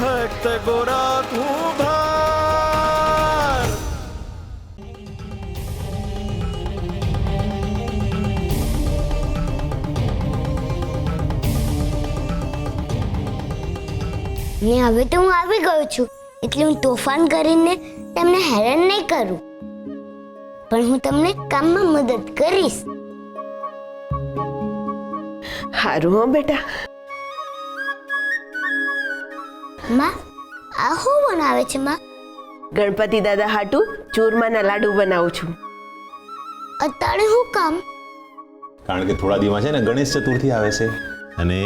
भक्त गोरा कुंभार। ને હવે તો હું આવી ગયો છું, એટલે હું તોફાન કરીને તમને હેરાન નહીં કરું, પણ હું તમને કામમાં મદદ કરીશ. હારું હો બેટા. માં, આ શું બનાવે છે માં? ગણપતિ દાદા હાટુ ચૂરમાના લાડુ બનાવું છું. અત્યારે શું કામ? કારણ કે થોડા દિવસમાં છે ને ગણેશ ચતુર્થી આવે છે અને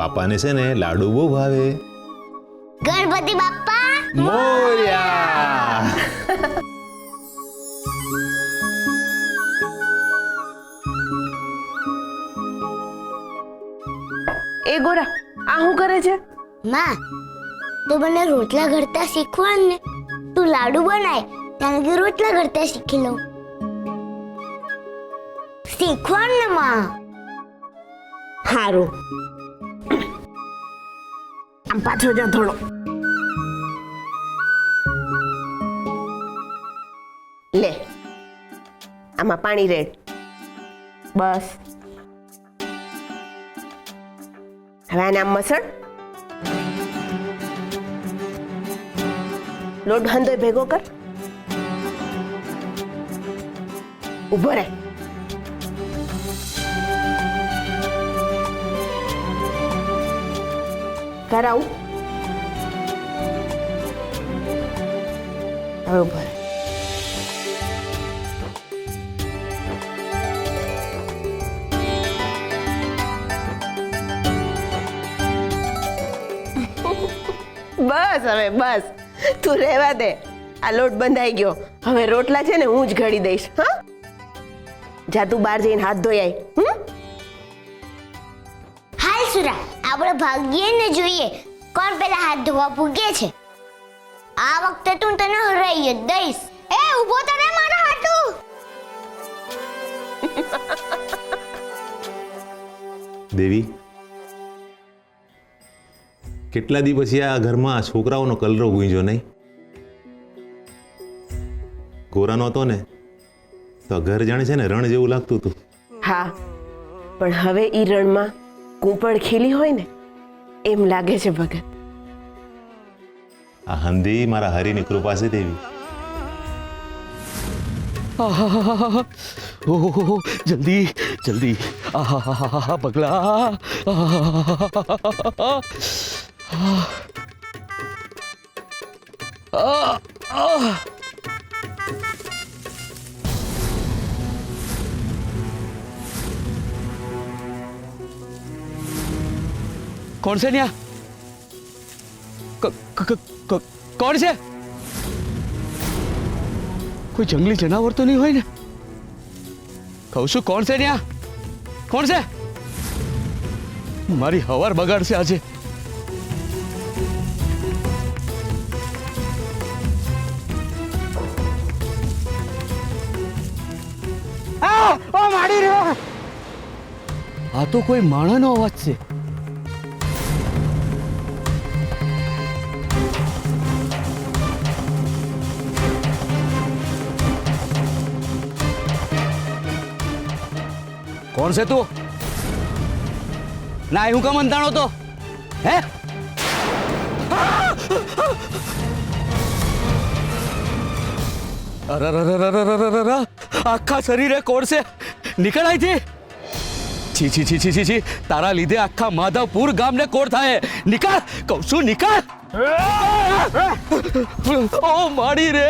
બાપાને છે ને લાડુ બહુ ભાવે. ગણપતિ બાપ્પા મોર્યા. એ ગોરા, આ શું કરે છે? માં, તું મને રોટલા ઘડતા શીખવાડ ને. તું લાડુ બનાય ત્યાં કે રોટલા ઘડતા શીખી લઉં. શીખવાડ ને માં. હારું. આમ પાછો જા થોડો. લે, આમાં પાણી રેડ. બસ. હવે આને આમ મસળ. લોટ હંધોય ભેગો કર. ઉભો રહે. કરાવું. હવે ઉભો રહે. બસ હવે બસ, તું રહેવા દે. આ લોટ બંધાઈ ગયો. હવે રોટલા છે ને હું જ ઘડી દઈશ. હા, જા તું બહાર જઈને હાથ ધોઈ આય. હાલ સુરા, આપણે ભાગીએ ને જોઈએ કોણ પેલા હાથ ધોવા પૂગે છે. આ વખતે તું તને હરાઈ જ દઈશ. એ ઊભો તને મારા હાટુ. દેવી, કેટલા દી પછી આ ઘરમાં છોકરાઓનો કલરો ગુંજ્યો નહીં? ગોરાનો હતો ને તો ઘર જાણે છે ને રણ જેવું લાગતું હતું. હા, પણ હવે ઈ રણમાં કૂંપળ ખીલી હોય ને એમ લાગે છે ભગત. આ હંધી મારા હરીની કૃપા છે દેવી. ओह जल्दी जल्दी पगला। कौन से न्या? कौन से? कोई जंगली जनावर तो नहीं हो ने? कहू छू कौन से न्या? कौन से? मारी हवार बगाड़ से आज। ओ मारी रे, आ तो कोई माणसनो अवाज छे। कौन से तू? ना हूं का मनताणो तो है? अरे आखा शरीर कोड़ से निकल आई थी। छी छी छी छी छी छी, तारा लीधे आखा माधवपुर गाम ने कोड़ थाए। निकल कौशु निकल। ओ माड़ी रे,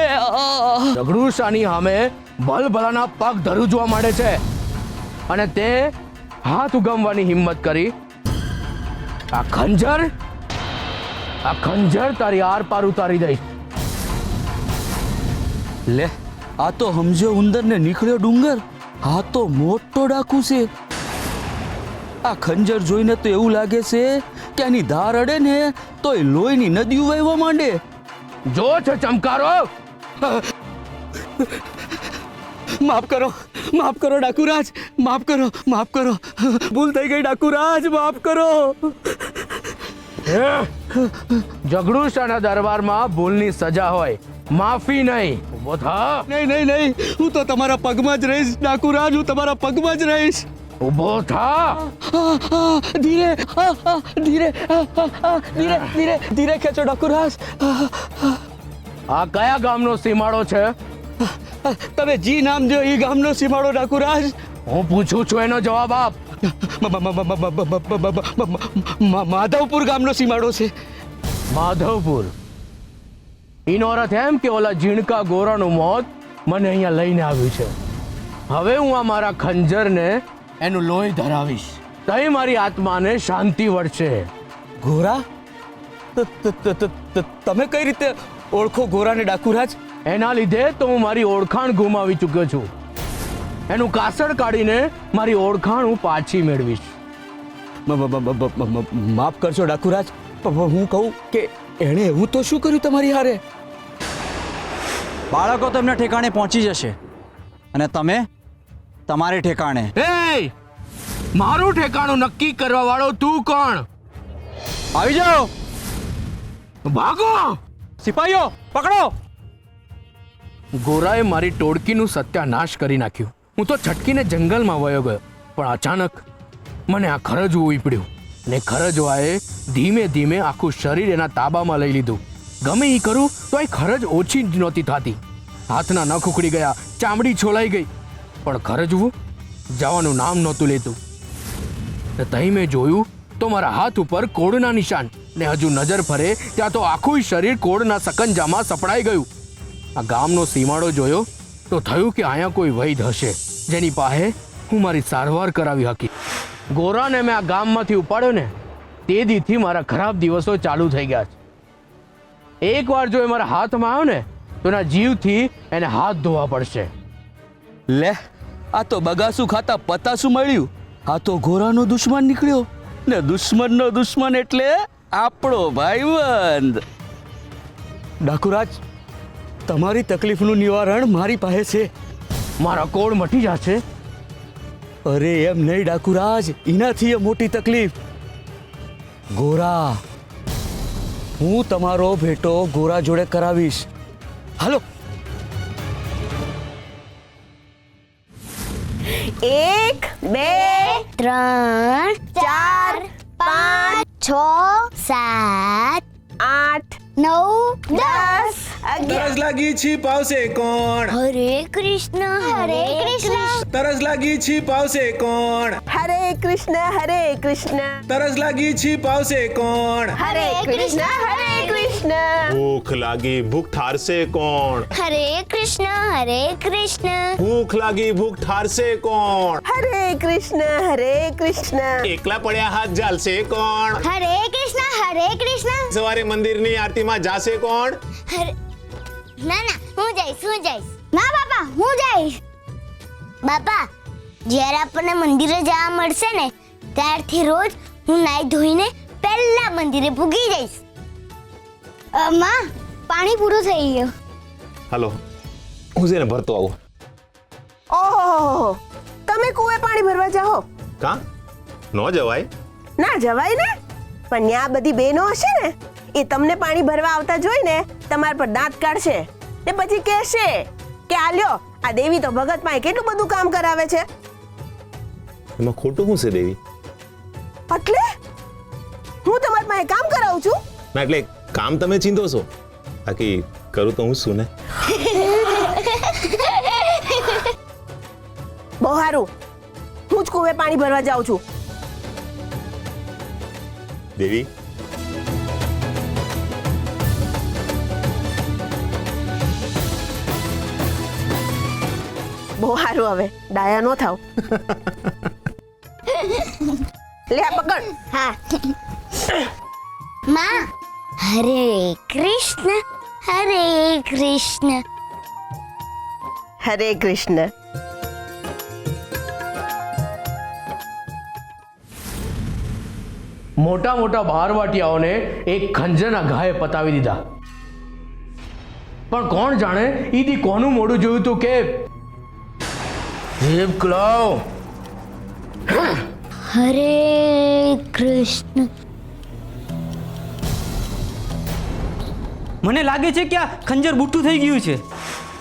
झगड़ू सानी हामे बलबलाना पग धरू जोवा माडे छे અને તે હાથ ઉગામવાની હિંમત કરી। આ ખંજર તારી આર પાર ઉતારી દઈશ। ले आ तो हमजे उंदर ने निकळ्यो डूंगर। आ तो मोटो डाकू छे। आ खंजर जोईने तो एवुं लागे छे के आनी धार अडे ने तो लोहीनी नदीओ वहेवा मांडे। જો છે ચમકારો। माफ करो डाकूराज, माफ करो, भूल थई गई डाकूराज, माफ करो। ઝઘડુશાના દરબારમાં ભૂલની સજા હોય, માફી નહીં. ઊભો થા. નહીં નહીં નહીં, હું તો તમારા પગમાં જ રહીશ ડાકુરાજ, હું તમારા પગમાં જ રહીશ. ઊભો થા. ધીરે ધીરે ધીરે ધીરે ધીરે ખેંચો ડાકુરાજ. આ કયા ગામનો સીમાડો છે? તમે જી નામ દો એ ગામનો સીમાડો ડાકુરાજ. હું પૂછું છું એનો જવાબ આપ. માધવપુર ગામનો સીમાડો છે. માધવપુર. એનો અર્થ એમ કે ઓલા ઝીણકા ગોરાનું મોત મને અહીંયા લઈને આવ્યું છે. હવે હું આ મારા ખંજરને એનું લોહી ધરાવીશ, તઈ મારી આત્માને શાંતિ વળશે. ગોરા? તમે કઈ રીતે ઓળખો ગોરાને ડાકુરાજ? એના લીધે તો હું મારી ઓળખાણ ગુમાવી ચૂક્યો છું. એનું કાસળ કાઢીને મારી ઓળખાણ હું પાછી મેળવીશ. માફ કરશો ડાકુરાજ, હું કહું કે એણે એવું તો શું કર્યું તમારી હારે? બાળકો તેમના ઠેકાણે પહોંચી જશે અને તમે તમારે ઠેકાણે. એ મારું ઠેકાણું નક્કી કરવા વાળો તું કોણ? આવી જાઓ ભાગો. સિપાહીઓ, પકડો. ગોરાએ મારી ટોળકીનું સત્યાનાશ કરી નાખ્યું. હું તો છટકીને જંગલમાં વયો ગયો, પણ અચાનક મને આ ખરજવું ઉપડ્યું ને ખરજવાએ ધીમે ધીમે આખું શરીર એના તાબામાં લઈ લીધું. ગમે એ કરું તો એ ખરજ ઓછી જ નહોતી થતી. હાથના નખ ઉખડી ગયા, ચામડી છોલાઈ ગઈ, પણ ખરજવું જવાનું નામ નહોતું લેતું. તહીં મેં જોયું તો મારા હાથ ઉપર કોડના નિશાન, ને હજુ નજર ફરે ત્યાં તો આખું શરીર કોડના સકંજામાં સપડાઈ ગયું. આ ગામનો સીમાડો જોયો તો થયું કે અહીંયા કોઈ વૈદ હશે જેની પાસે હું મારી સારવાર કરાવી શકી. ગોરાને મેં આ ગામમાંથી ઉપાડ્યો ને તે દીથી મારા ખરાબ દિવસો ચાલુ થઈ ગયા છે. એકવાર જો એ મારા હાથમાં આવ્યો ને તો એના જીવથી એને હાથ ધોવા પડશે. લે, આ તો બગાસું ખાતા પતાસું મળ્યું. આ તો ગોરાનો દુશ્મન નીકળ્યો ને દુશ્મનનો દુશ્મન એટલે આપણો ભાઈબંધ. ડાકુરાજ, તમારી તકલીફનું નિવારણ મારી પાસે છે. મારા કોડ મટી જશે. અરે એમ નહીં ડાકુરાજ, એનાથી એ મોટી તકલીફ. ગોરા, હું તમારો ભેટો ગોરા જોડે કરાવીશ. હાલો. 1 2 3 4 5 6 7 8 9 10. તરસ લાગી છીપ આવશે કોણ? હરે કૃષ્ણ હરે કૃષ્ણ. તરસ લાગી છીપ આવશે કોણ? હરે કૃષ્ણ. તરસ લાગી છીપ આવશે કોણ? હરે કૃષ્ણ. ભૂખ લાગી ભૂખ ઠારશે કોણ? હરે કૃષ્ણ. ભૂખ લાગી ભૂખ ઠારશે કોણ? હરે કૃષ્ણ. એકલા પડ્યા હાથ ઝાલશે કોણ? હરે કૃષ્ણ. સવારે મંદિરની આરતીમાં જાશે કોણ? ના હું જઈશ. ના બાપા, હું જઈશ. બાપા, જ્યારે આપણને મંદિરે જવા મળશે ને ત્યારથી રોજ હું નાઈ ધોઈને પહેલા મંદિરે પૂગી જઈશ. માં, પાણી પૂરું થઈ ગયું. હાલો, હું છે ને ભરતો આવું. ઓહો, તમે કુએ પાણી ભરવા જાઓ? કા નો જવાય? ના જવાય ને, પણ ત્યાં બધી બહેનો હશે ને એ તમને પાણી ભરવા આવતા જોઈને તમારા પર દાંત કાઢશે ને પછી કહેશે કે આ લ્યો, આ દેવી તો ભગત પાસે કેટલું બધું કામ કરાવે છે. એમાં ખોટું શું છે દેવી? એટલે હું તમારા પાસે કામ કરાવું છું? ના એટલે કામ તમે ચીંધો છો, બાકી કરું તો હું શું ને. બહુ સારું, હું જ કુએ પાણી ભરવા જાઉં છું. દેવી, બહુ સારું, હવે ડાયા નો થાવ. લે આ પકડ. હા. માં, હરે કૃષ્ણ. હરે કૃષ્ણ. મોટા મોટા બહારવાટિયાઓને એક ખંજરના ઘાએ પતાવી દીધા. પણ કોણ જાણે ઈદી કોનું મોઢું જોયું તું કે ક્લાવ. હરે કૃષ્ણ. મને લાગે છે કે આ ખંજર બુઠ્ઠું થઈ ગયું છે.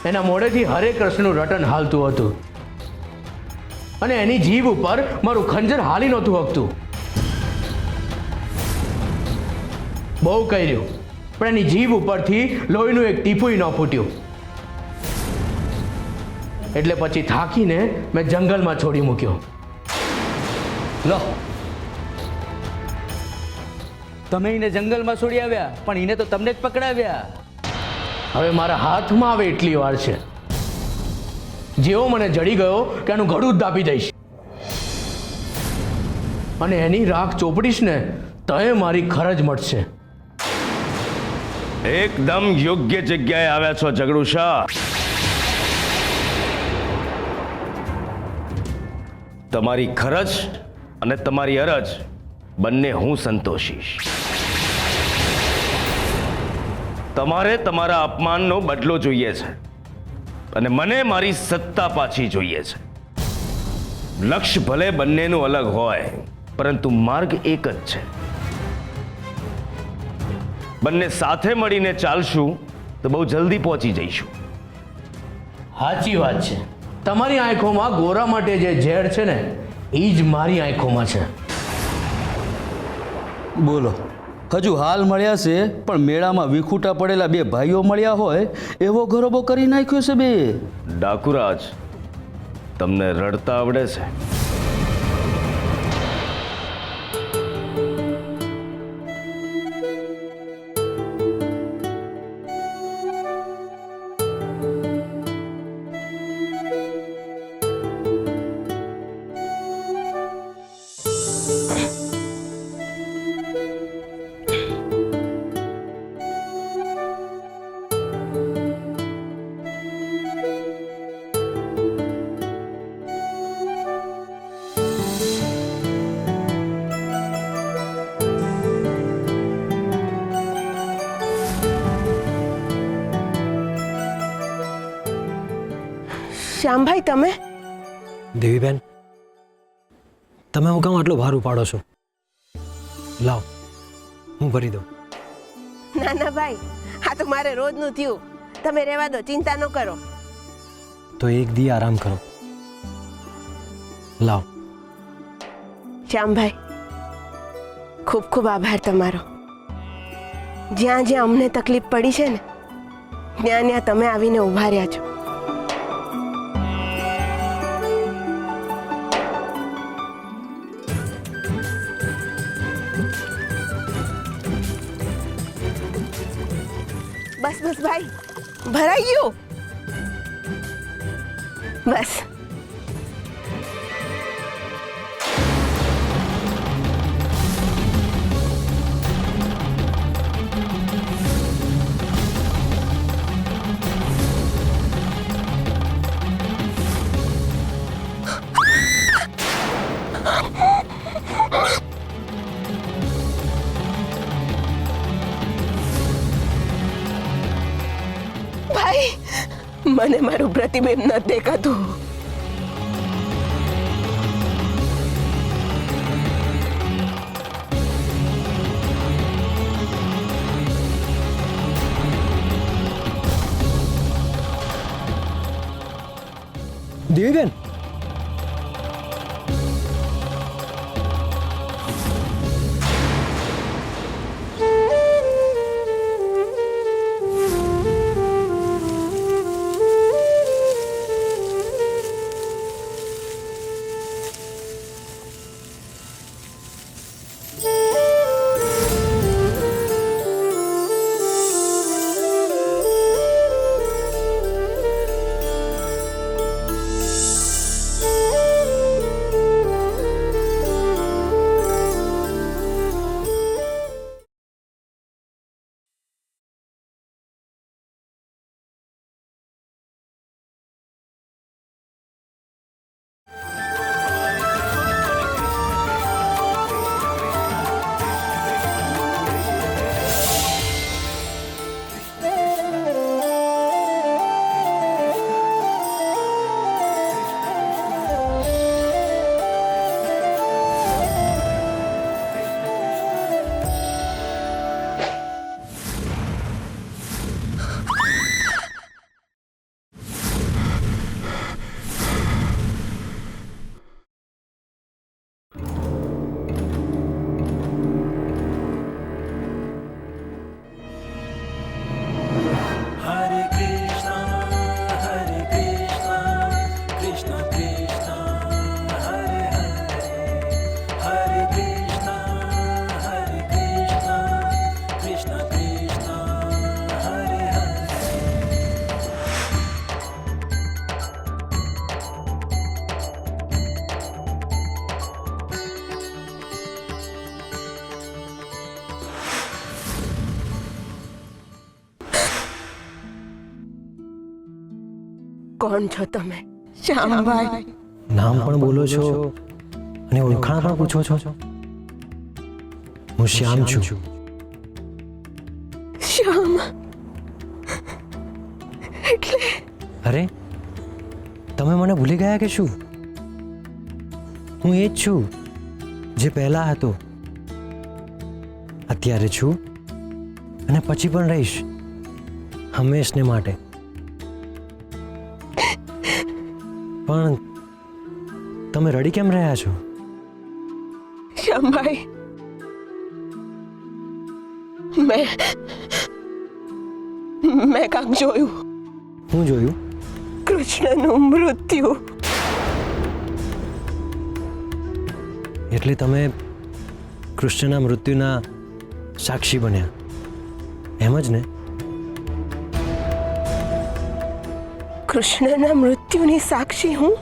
એના મોઢેથી હરે કૃષ્ણનું રટન હાલતું હતું અને એની જીભ ઉપર મારું ખંજર હાલી નહોતું હકતું. બહુ કર્યું પણ એની જીભ ઉપરથી લોહીનું એક ટીપું ન ફૂટ્યું. એટલે પછી થાકીને મેં જંગલમાં છોડી મૂક્યો. લો તમે એને જંગલમાં છોડી આવ્યા પણ એને તો તમને જ પકડાવ્યા. હવે મારા હાથમાં આવે એટલી વાર છે. જેવો મને જડી ગયો કે એનું ગળું જ દાબી દઈશ અને એની રાખ ચોપડીશ ને તો એ મારી ખરજ મળશે. એકદમ યોગ્ય જગ્યાએ આવ્યા છો ઝઘડુ શાહ. તમારી ખરજ અને તમારી અરજ બંને હું સંતોષીશ. તમારે તમારા અપમાનનો બદલો જોઈએ છે અને મને મારી સત્તા પાછી જોઈએ છે. લક્ષ્ય ભલે બંનેનું અલગ હોય પરંતુ માર્ગ એક જ છે. બંને સાથે મળીને ચાલશું તો બહુ જલ્દી પહોંચી જઈશું. સાચી વાત છે. તમારી આંખોમાં ગોરા માટે જે ઝેર છે ને એ જ મારી આંખોમાં છે. બોલો હજુ હાલ મળ્યા છે પણ મેળામાં વિખૂટા પડેલા બે ભાઈઓ મળ્યા હોય એવો ગરોબો કરી નાખ્યો છે બે. ડાકુરાજ, તમને રડતા આવડે છે? શ્યામભાઈ, તમે દેવીબેન, તમે હું કામ આટલો ભાર ઉપાડો છો? લાવ, હું ભરી દઉં. ના ના ભાઈ, આ તો મારે રોજનું થયું. તમે રહેવા દો, ચિંતા ન કરો. તો એક દી આરામ કરો. લાવ. શ્યામભાઈ, ખૂબ ખૂબ આભાર તમારો. જ્યાં જ્યાં અમને તકલીફ પડી છે ને ત્યાં ત્યાં તમે આવીને ઊભા રહ્યા છો. બસ બસ ભાઈ, ભરાઈ ગયું. બસ. ભાઈ, મને મારું પ્રતિબિંબ નથી દેખાતું. દેવીબેન, કોણ છો તમે? શ્યામભાઈ. નામ પણ બોલો છો અને ઓળખાણ પણ પૂછો છો. હું શ્યામ છું. શ્યામ એટલે અરે તમે મને ભૂલી ગયા કે શું? હું એ જ છું જે પહેલા હતો, અત્યારે છું અને પછી પણ રહીશ, હંમેશને માટે. પણ તમે રડી કેમ રહ્યા છો? શ્યામભાઈ, મેં કાંક જોયું. હું જોયું? કૃષ્ણનું મૃત્યુ. એટલે તમે કૃષ્ણના મૃત્યુના સાક્ષી બન્યા, એમ જ ને? કૃષ્ણના મૃત્યુની સાક્ષી હું?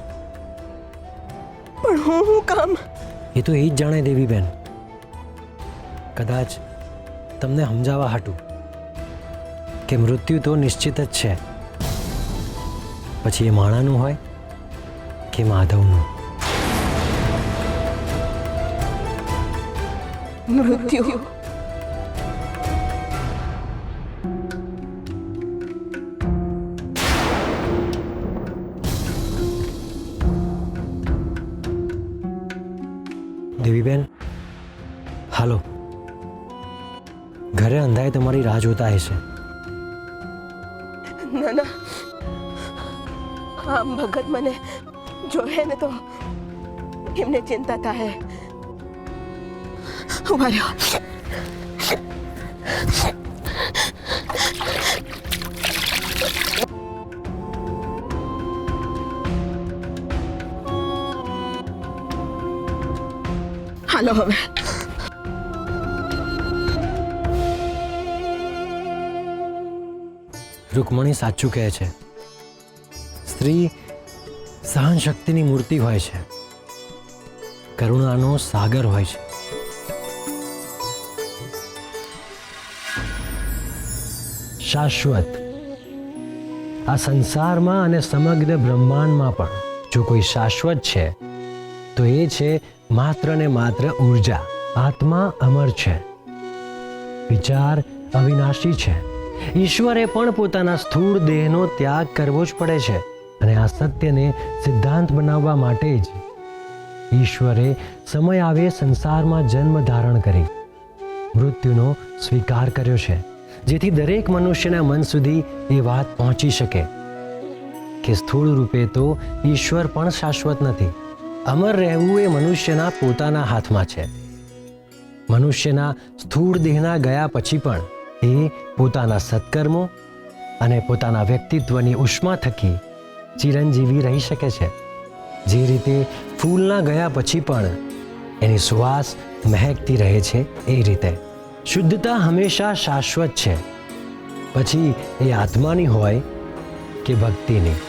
પણ હું કામ? એ તો એ જ જાણે દેવીબેન. કદાચ તમને સમજાવવા હાટું કે મૃત્યુ તો નિશ્ચિત જ છે, પછી એ માણાનું હોય કે માધવનું. મૃત્યુ દેવીબેન, હાલો, ઘરે અંધાએ તમારી રાહ જોતા હશે. ના ના, આમ ભગત મને જોહે ને તો એમને ચિંતા થાય. ઉભા રહ્યો. હાલો હવે. રૂકમણી સાચું કહે છે, સ્ત્રી સહન શક્તિની મૂર્તિ હોય છે, કરુણાનો સાગર હોય છે. શાશ્વત આ સંસારમાં અને સમગ્ર બ્રહ્માંડમાં પણ જો કોઈ શાશ્વત છે તો એ છે માત્ર ને માત્ર ઉર્જા. આત્મા અમર છે, વિચાર અવિનાશી છે. ઈશ્વરે પણ પોતાના સ્થૂળ દેહનો ત્યાગ કરવો જ પડે છે, અને આ સત્યને સિદ્ધાંત બનાવવા માટે જ ઈશ્વરે સમય આવે સંસારમાં જન્મ ધારણ કરી મૃત્યુનો સ્વીકાર કર્યો છે, જેથી દરેક મનુષ્યના મન સુધી એ વાત પહોંચી શકે કે સ્થૂળ રૂપે તો ઈશ્વર પણ શાશ્વત નથી. અમર રહેવું એ મનુષ્યના પોતાના હાથમાં છે. મનુષ્યના સ્થૂળ દેહના ગયા પછી પણ એ પોતાના સત્કર્મો અને પોતાના વ્યક્તિત્વની ઉષ્મા થકી ચિરંજીવી રહી શકે છે. જે રીતે ફૂલના ગયા પછી પણ એની સુવાસ મહેકતી રહે છે, એ રીતે શુદ્ધતા હંમેશા શાશ્વત છે, પછી એ આત્માની હોય કે ભક્તિની.